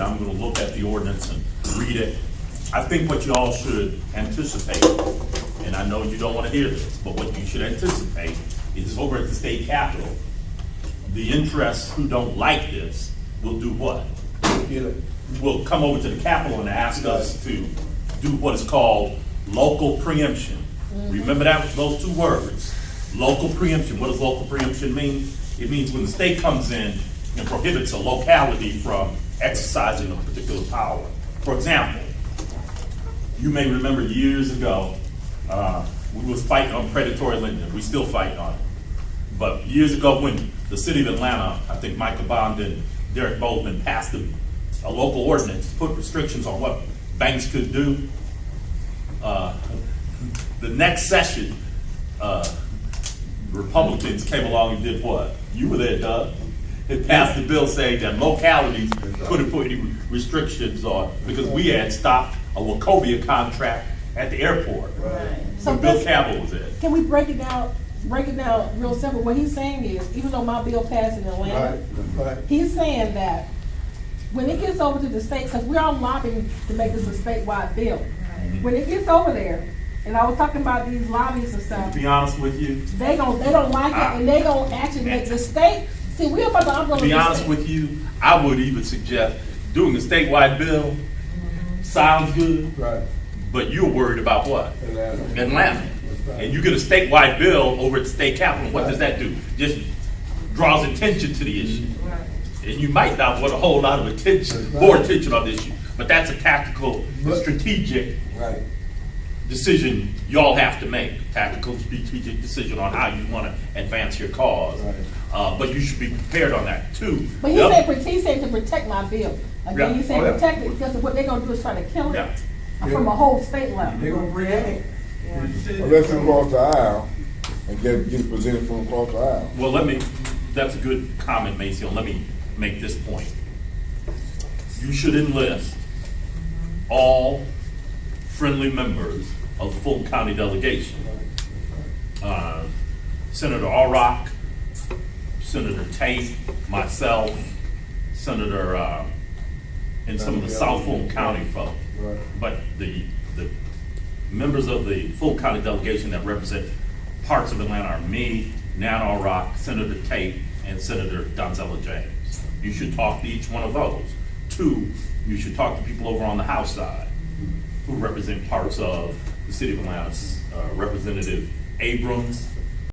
I'm going to look at the ordinance and read it. I think what you all should anticipate, and I know you don't want to hear this, but what you should anticipate is over at the state capitol, the interests who don't like this will do what? Will come over to the capitol and ask us to do what is called local preemption. Remember those two words, local preemption. What does local preemption mean? It means when the state comes in and prohibits a locality from exercising a particular power. For example, you may remember years ago, we was fighting on predatory lending. We still fighting on it. But years ago when the city of Atlanta, I think Michael Bond and Derek Boldman passed a local ordinance to put restrictions on what banks could do. The next session, Republicans came along and did what? You were there, Doug. It passed the bill saying that localities couldn't put any restrictions on, because we had stopped a Wachovia contract at the airport. Right. So Bill Campbell was there. Can we break it down real simple? What he's saying is, even though my bill passed in Atlanta, he's saying that when it gets over to the state, because we're all lobbying to make this a statewide bill. When it gets over there, and I was talking about these lobbies and stuff. To be honest with you, they don't like it, and they don't actually make the state. See, we're about the umbrella. To be honest with you, I would even suggest doing a statewide bill. Sounds good, right? But you're worried about what? Atlanta. Right. And you get a statewide bill over at the state capitol. What does that do? Just draws attention to the issue. Right. And you might not want a whole lot of attention, more attention on the issue. But that's a tactical, strategic decision y'all have to make. Tactical, strategic decision on how you want to advance your cause. Right. But you should be prepared on that too. But he said to protect my bill. Again, he said protect it, because what they're going to do is try to kill it from a whole state level. They're going to react. Unless you cross the aisle and get it presented from across the aisle. Well, that's a good comment, Macy. Let me make this point. You should enlist all friendly members of the Fulton County delegation. Senator Orrock, Senator Tate, myself, Senator, and some of the South Fulton County folks. Right. But the members of the Fulton County delegation that represent parts of Atlanta are me, Nan Orrock, Senator Tate, and Senator Donzella James. You should talk to each one of those. Two, you should talk to people over on the House side who represent parts of the city of Atlanta. Representative Abrams,